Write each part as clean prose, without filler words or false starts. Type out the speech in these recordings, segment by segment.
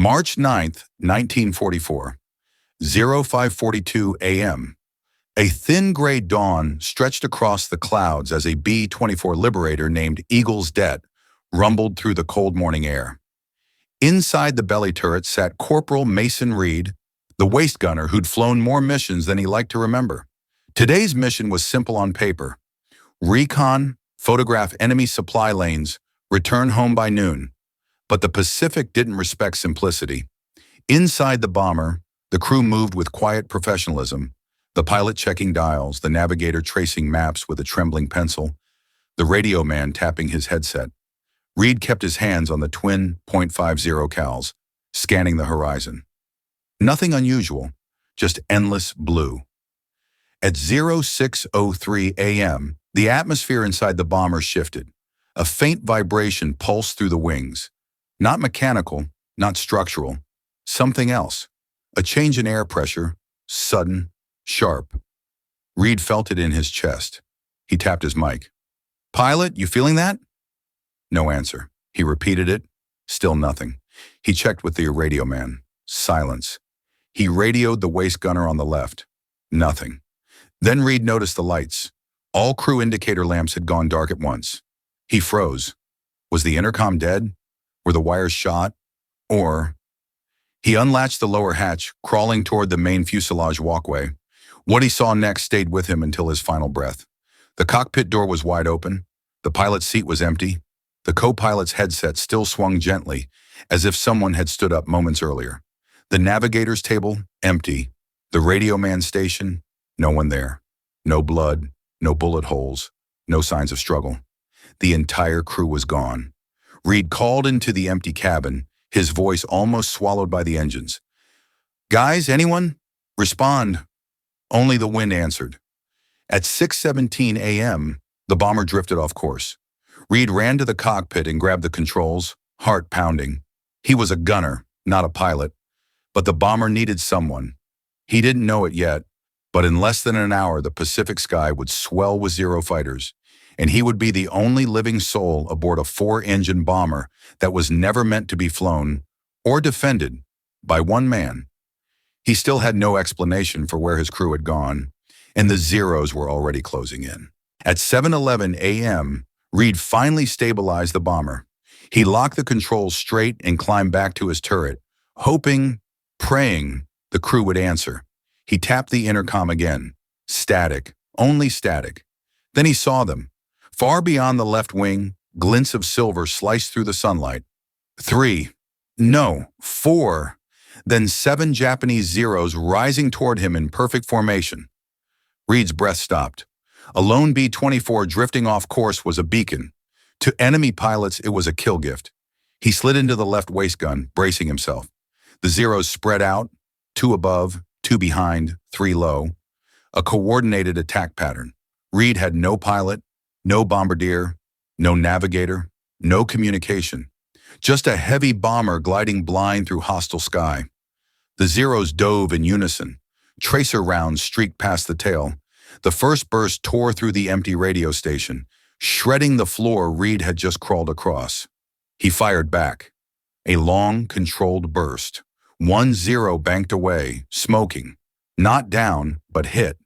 March 9th, 1944, 0542 a.m. A thin gray dawn stretched across the clouds as a B-24 Liberator named Eagle's Det rumbled through the cold morning air. Inside the belly turret sat Corporal Mason Reed, the waist gunner who'd flown more missions than he liked to remember. Today's mission was simple on paper. Recon, photograph enemy supply lanes, return home by noon. But the Pacific didn't respect simplicity. Inside the bomber, the crew moved with quiet professionalism, the pilot checking dials, the navigator tracing maps with a trembling pencil, the radio man tapping his headset. Reed kept his hands on the twin .50 cals, scanning the horizon. Nothing unusual, just endless blue. At 0603 a.m., the atmosphere inside the bomber shifted. A faint vibration pulsed through the wings. Not mechanical, not structural, something else. A change in air pressure, sudden, sharp. Reed felt it in his chest. He tapped his mic. "Pilot, you feeling that?" No answer. He repeated it. Still nothing. He checked with the radio man. Silence. He radioed the waist gunner on the left. Nothing. Then Reed noticed the lights. All crew indicator lamps had gone dark at once. He froze. Was the intercom dead? Were the wires shot? Or... He unlatched the lower hatch, crawling toward the main fuselage walkway. What he saw next stayed with him until his final breath. The cockpit door was wide open. The pilot's seat was empty. The co-pilot's headset still swung gently, as if someone had stood up moments earlier. The navigator's table, empty. The radio man's station, no one there. No blood, no bullet holes, no signs of struggle. The entire crew was gone. Reed called into the empty cabin, his voice almost swallowed by the engines. "Guys, anyone? Respond." Only the wind answered. At 6:17 a.m., the bomber drifted off course. Reed ran to the cockpit and grabbed the controls, heart pounding. He was a gunner, not a pilot, but the bomber needed someone. He didn't know it yet, but in less than an hour, the Pacific sky would swell with Zero fighters, and he would be the only living soul aboard a 4-engine bomber that was never meant to be flown or defended by one man. He still had no explanation for where his crew had gone, and the Zeros were already closing in. At 7:11 a.m., Reed finally stabilized the bomber. He locked the controls straight and climbed back to his turret, hoping, praying, the crew would answer. He tapped the intercom again. Static, only static. Then he saw them. Far beyond the left wing, glints of silver sliced through the sunlight. 3, no, 4, then 7 Japanese Zeros rising toward him in perfect formation. Reed's breath stopped. A lone B-24 drifting off course was a beacon. To enemy pilots, it was a kill gift. He slid into the left waist gun, bracing himself. The Zeros spread out, 2 above, 2 behind, 3 low. A coordinated attack pattern. Reed had no pilot, no bombardier, no navigator, no communication. Just a heavy bomber gliding blind through hostile sky. The Zeros dove in unison. Tracer rounds streaked past the tail. The first burst tore through the empty radio station, shredding the floor Reed had just crawled across. He fired back. A long, controlled burst. 1 Zero banked away, smoking. Not down, but hit.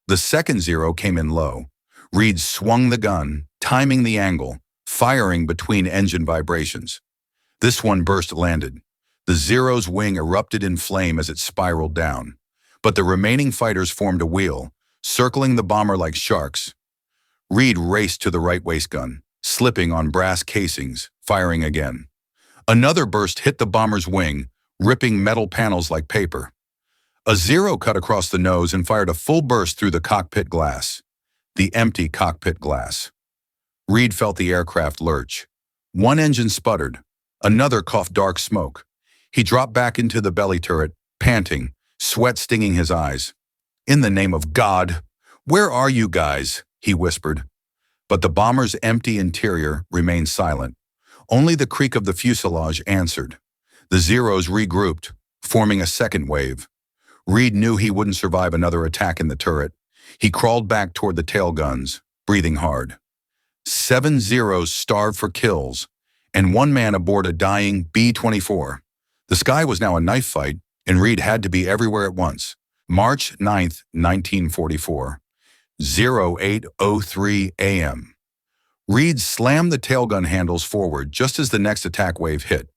The second Zero came in low. Reed swung the gun, timing the angle, firing between engine vibrations. This one burst landed. The Zero's wing erupted in flame as it spiraled down. But the remaining fighters formed a wheel, circling the bomber like sharks. Reed raced to the right waist gun, slipping on brass casings, firing again. Another burst hit the bomber's wing, ripping metal panels like paper. A Zero cut across the nose and fired a full burst through the cockpit glass. The empty cockpit glass. Reed felt the aircraft lurch. One engine sputtered. Another coughed dark smoke. He dropped back into the belly turret, panting, sweat stinging his eyes. "In the name of God, where are you guys?" he whispered. But the bomber's empty interior remained silent. Only the creak of the fuselage answered. The Zeros regrouped, forming a second wave. Reed knew he wouldn't survive another attack in the turret. He crawled back toward the tail guns, breathing hard. 7 Zeros starved for kills, and 1 man aboard a dying B-24. The sky was now a knife fight, and Reed had to be everywhere at once. March 9th, 1944, 08:03 a.m. Reed slammed the tailgun handles forward just as the next attack wave hit.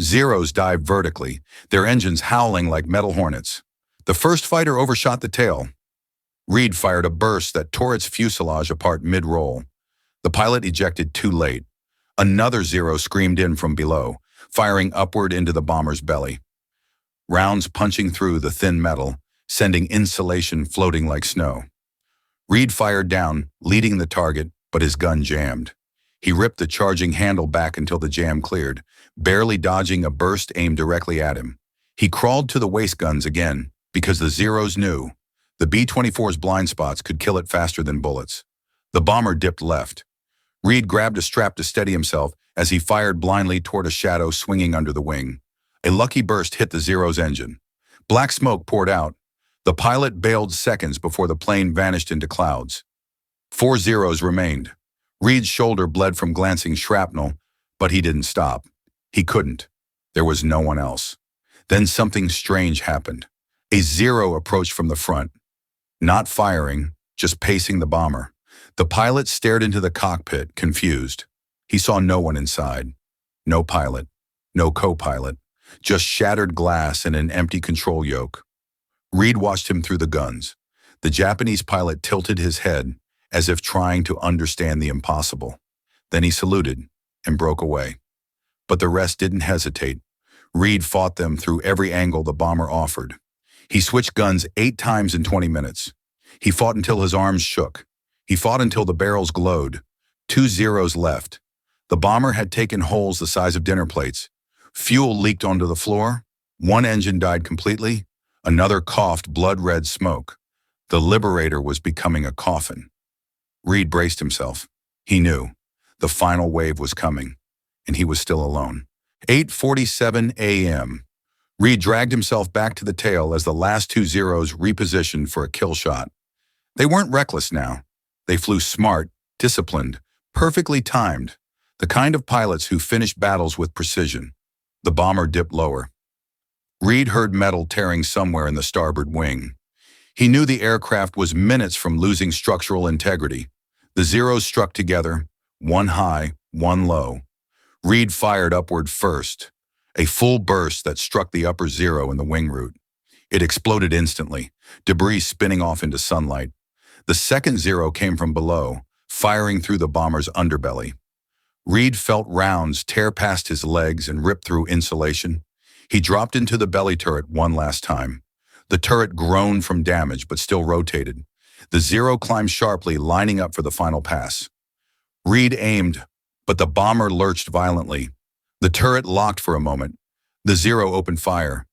Zeros dived vertically, their engines howling like metal hornets. The first fighter overshot the tail. Reed fired a burst that tore its fuselage apart mid-roll. The pilot ejected too late. Another Zero screamed in from below, firing upward into the bomber's belly. Rounds punching through the thin metal, sending insulation floating like snow. Reed fired down, leading the target, but his gun jammed. He ripped the charging handle back until the jam cleared, barely dodging a burst aimed directly at him. He crawled to the waist guns again, because the Zeros knew the B-24's blind spots could kill it faster than bullets. The bomber dipped left. Reed grabbed a strap to steady himself as he fired blindly toward a shadow swinging under the wing. A lucky burst hit the Zero's engine. Black smoke poured out. The pilot bailed seconds before the plane vanished into clouds. 4 Zeros remained. Reed's shoulder bled from glancing shrapnel, but he didn't stop. He couldn't. There was no one else. Then something strange happened. A Zero approached from the front. Not firing, just pacing the bomber. The pilot stared into the cockpit, confused. He saw no one inside. No pilot. No co-pilot. Just shattered glass and an empty control yoke. Reed watched him through the guns. The Japanese pilot tilted his head, as if trying to understand the impossible. Then he saluted and broke away. But the rest didn't hesitate. Reed fought them through every angle the bomber offered. He switched guns 8 times in 20 minutes. He fought until his arms shook. He fought until the barrels glowed. 2 Zeros left. The bomber had taken holes the size of dinner plates. Fuel leaked onto the floor. One engine died completely. Another coughed blood-red smoke. The Liberator was becoming a coffin. Reed braced himself. He knew. The final wave was coming, and he was still alone. 8:47 a.m. Reed dragged himself back to the tail as the last 2 Zeros repositioned for a kill shot. They weren't reckless now. They flew smart, disciplined, perfectly timed, the kind of pilots who finish battles with precision. The bomber dipped lower. Reed heard metal tearing somewhere in the starboard wing. He knew the aircraft was minutes from losing structural integrity. The Zeros struck together, one high, one low. Reed fired upward first, a full burst that struck the upper Zero in the wing root. It exploded instantly, debris spinning off into sunlight. The second Zero came from below, firing through the bomber's underbelly. Reed felt rounds tear past his legs and rip through insulation. He dropped into the belly turret one last time. The turret groaned from damage but still rotated. The Zero climbed sharply, lining up for the final pass. Reed aimed, but the bomber lurched violently. The turret locked for a moment. The Zero opened fire.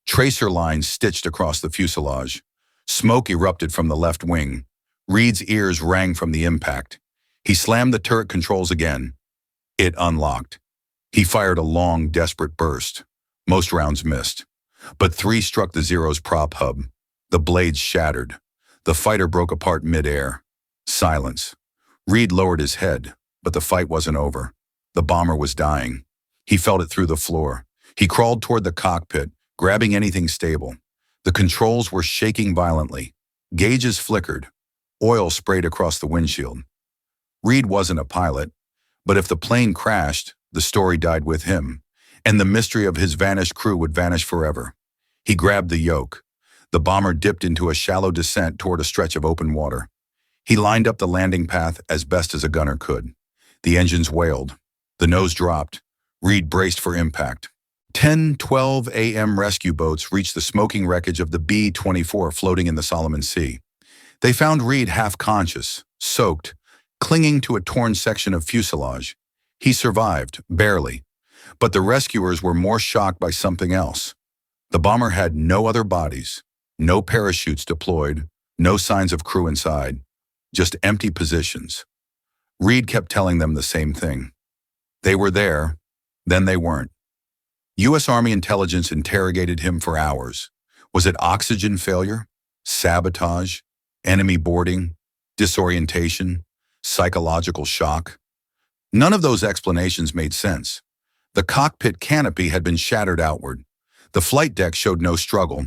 Tracer lines stitched across the fuselage. Smoke erupted from the left wing. Reed's ears rang from the impact. He slammed the turret controls again. It unlocked. He fired a long, desperate burst. Most rounds missed. But 3 struck the Zero's prop hub. The blades shattered. The fighter broke apart mid-air. Silence. Reed lowered his head, but the fight wasn't over. The bomber was dying. He felt it through the floor. He crawled toward the cockpit, grabbing anything stable. The controls were shaking violently. Gauges flickered. Oil sprayed across the windshield. Reed wasn't a pilot, but if the plane crashed, the story died with him, and the mystery of his vanished crew would vanish forever. He grabbed the yoke. The bomber dipped into a shallow descent toward a stretch of open water. He lined up the landing path as best as a gunner could. The engines wailed. The nose dropped. Reed braced for impact. 10:12 a.m. rescue boats reached the smoking wreckage of the B-24 floating in the Solomon Sea. They found Reed half-conscious, soaked, clinging to a torn section of fuselage. He survived, barely. But the rescuers were more shocked by something else. The bomber had no other bodies, no parachutes deployed, no signs of crew inside, just empty positions. Reed kept telling them the same thing. They were there, then they weren't. U.S. Army intelligence interrogated him for hours. Was it oxygen failure, sabotage, enemy boarding, disorientation, psychological shock? None of those explanations made sense. The cockpit canopy had been shattered outward. The flight deck showed no struggle.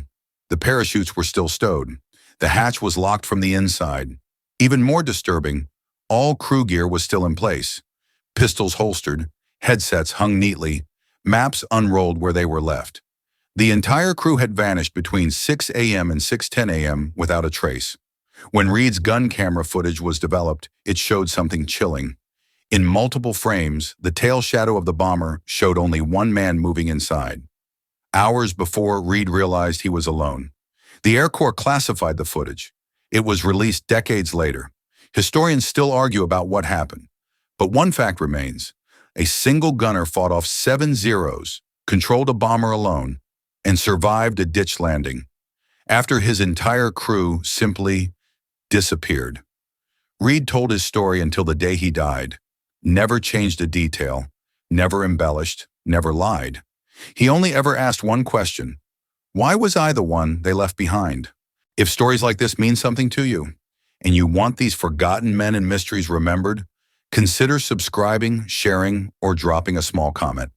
The parachutes were still stowed. The hatch was locked from the inside. Even more disturbing, all crew gear was still in place. Pistols holstered, headsets hung neatly, maps unrolled where they were left. The entire crew had vanished between 6 a.m. and 6:10 a.m. without a trace. When Reed's gun camera footage was developed, it showed something chilling. In multiple frames, the tail shadow of the bomber showed only one man moving inside. Hours before Reed realized he was alone. The Air Corps classified the footage. It was released decades later. Historians still argue about what happened. But one fact remains. A single gunner fought off 7 Zeros, controlled a bomber alone, and survived a ditch landing, after his entire crew simply disappeared. Reed told his story until the day he died. Never changed a detail, never embellished, never lied. He only ever asked one question: why was I the one they left behind? If stories like this mean something to you, and you want these forgotten men and mysteries remembered, consider subscribing, sharing, or dropping a small comment.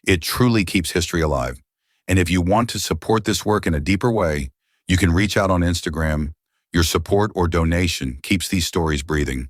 It truly keeps history alive. And if you want to support this work in a deeper way, you can reach out on Instagram. Your support or donation keeps these stories breathing.